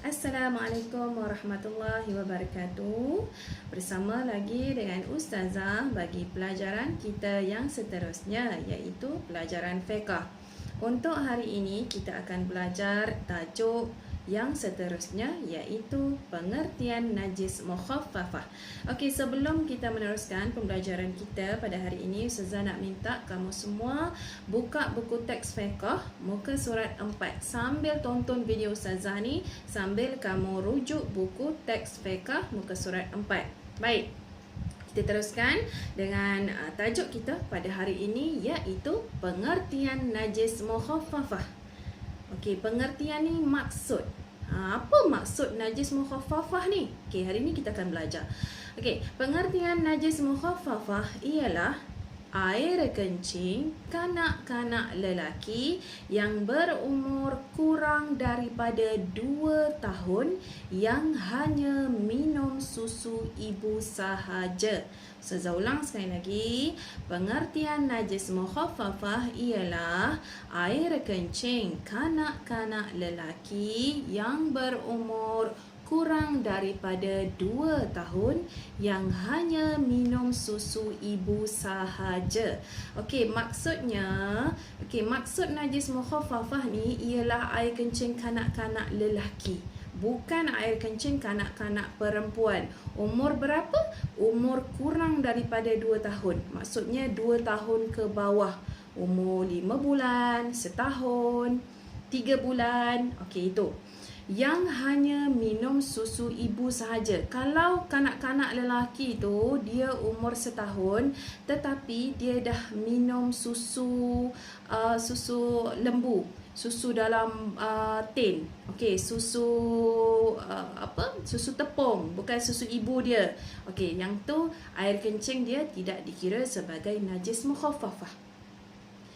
Assalamualaikum warahmatullahi wabarakatuh. Bersama lagi dengan Ustazah bagi pelajaran kita yang seterusnya, iaitu pelajaran fiqh. Untuk hari ini kita akan belajar tajuk yang seterusnya, iaitu pengertian najis mukhaffafah. Okey, sebelum kita meneruskan pembelajaran kita pada hari ini, Ustazah nak minta kamu semua buka buku teks fiqh muka surat 4 sambil tonton video Ustazah ni, sambil kamu rujuk buku teks fiqh muka surat 4. Baik, kita teruskan dengan tajuk kita pada hari ini, iaitu pengertian najis mukhaffafah. Okey, pengertian ni maksud. Apa maksud najis mukhaffafah ni? Okey, hari ni kita akan belajar. Okey, pengertian najis mukhaffafah ialah air kencing kanak-kanak lelaki yang berumur kurang daripada 2 tahun yang hanya minum susu ibu sahaja. Saya ulang sekali lagi. Pengertian najis mukhaffafah ialah air kencing kanak-kanak lelaki yang berumur kurang daripada 2 tahun yang hanya minum susu ibu sahaja. Okey, maksud najis mukhaffafah ni ialah air kencing kanak-kanak lelaki, bukan air kencing kanak-kanak perempuan. Umur berapa? Umur kurang daripada 2 tahun. Maksudnya 2 tahun ke bawah. Umur 5 bulan, setahun, 3 bulan. Okey, itu yang hanya minum susu ibu sahaja. Kalau kanak-kanak lelaki tu dia umur setahun tetapi dia dah minum susu lembu, susu dalam tin. Okey, susu susu tepung, bukan susu ibu dia. Okey, yang tu air kencing dia tidak dikira sebagai najis mukhaffafah.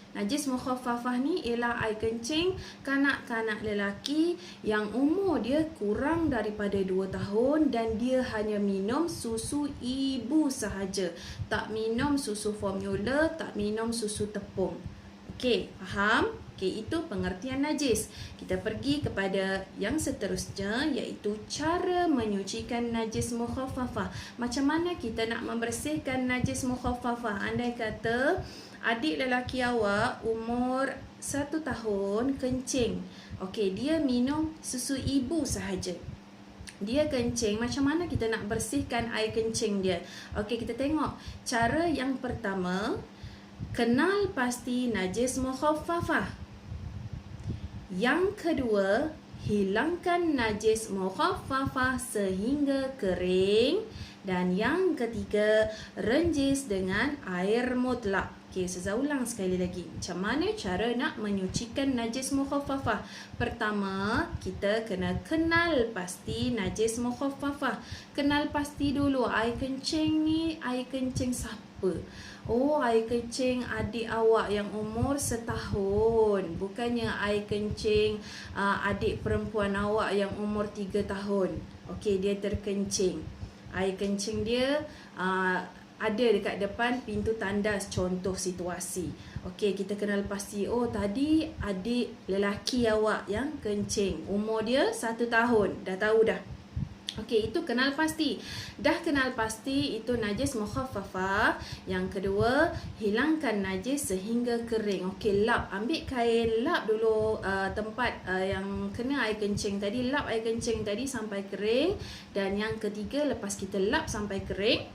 Najis mukhaffafah ni ialah air kencing kanak-kanak lelaki yang umur dia kurang daripada 2 tahun dan dia hanya minum susu ibu sahaja. Tak minum susu formula, tak minum susu tepung. Okey, faham? Okey, itu pengertian najis. Kita pergi kepada yang seterusnya, iaitu cara menyucikan najis mukhaffafah. Macam mana kita nak membersihkan najis mukhaffafah? Andai kata adik lelaki awak umur 1 tahun kencing. Okey, dia minum susu ibu sahaja. Dia kencing, macam mana kita nak bersihkan air kencing dia? Okey, kita tengok. Cara yang pertama, kenal pasti najis mukhaffafah. Yang kedua, hilangkan najis mukhaffafah sehingga kering. Dan yang ketiga, renjis dengan air mutlak. Okey, saya ulang sekali lagi. Macam mana cara nak menyucikan najis mukhaffafah? Pertama, kita kena kenal pasti najis mukhaffafah. Kenal pasti dulu air kencing ni, air kencing siapa? Oh, air kencing adik awak yang umur setahun. Bukannya air kencing adik perempuan awak yang umur 3 tahun. Okey, dia terkencing. Air kencing dia ada dekat depan pintu tandas, contoh situasi. Okey, kita kenal pasti. Oh, tadi adik lelaki awak yang kencing. Umur dia 1 tahun. Dah tahu dah. Okey, itu kenal pasti. Dah kenal pasti, itu najis mukhaffafah. Yang kedua, hilangkan najis sehingga kering. Okey, lap. Ambil kain, lap dulu tempat yang kena air kencing tadi. Lap air kencing tadi sampai kering. Dan yang ketiga, lepas kita lap sampai kering,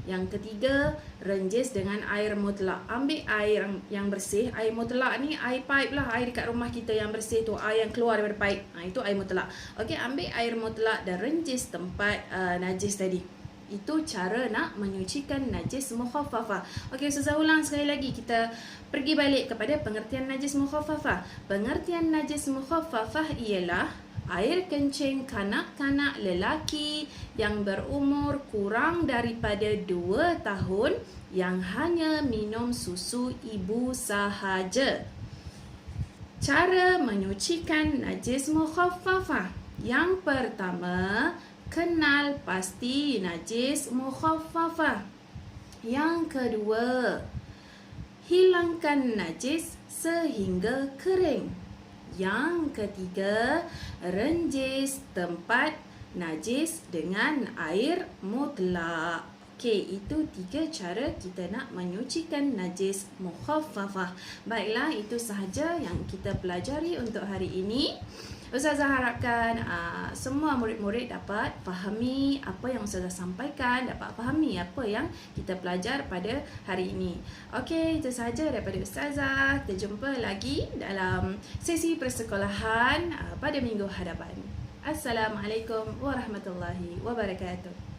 yang ketiga, renjis dengan air mutlak. Ambil air yang bersih. Air mutlak ni air pipe lah. Air dekat rumah kita yang bersih tu. Air yang keluar daripada pipe. Itu air mutlak. Okey, ambil air mutlak dan renjis tempat najis tadi. Itu cara nak menyucikan najis mukhaffafah. Okey, saya ulang sekali lagi. Kita pergi balik kepada pengertian najis mukhaffafah. Pengertian najis mukhaffafah ialah air kencing kanak-kanak lelaki yang berumur kurang daripada 2 tahun yang hanya minum susu ibu sahaja. Cara menyucikan najis mukhaffafah. Yang pertama, kenal pasti najis mukhaffafah. Yang kedua, hilangkan najis sehingga kering. Yang ketiga, renjis tempat najis dengan air mutlak. Okey, itu 3 cara kita nak menyucikan najis mukhaffafah. Baiklah, itu sahaja yang kita pelajari untuk hari ini. Ustazah harapkan semua murid-murid dapat fahami apa yang Ustazah sampaikan, dapat fahami apa yang kita pelajar pada hari ini. Okey, itu sahaja daripada Ustazah. Kita jumpa lagi dalam sesi persekolahan pada minggu hadapan. Assalamualaikum warahmatullahi wabarakatuh.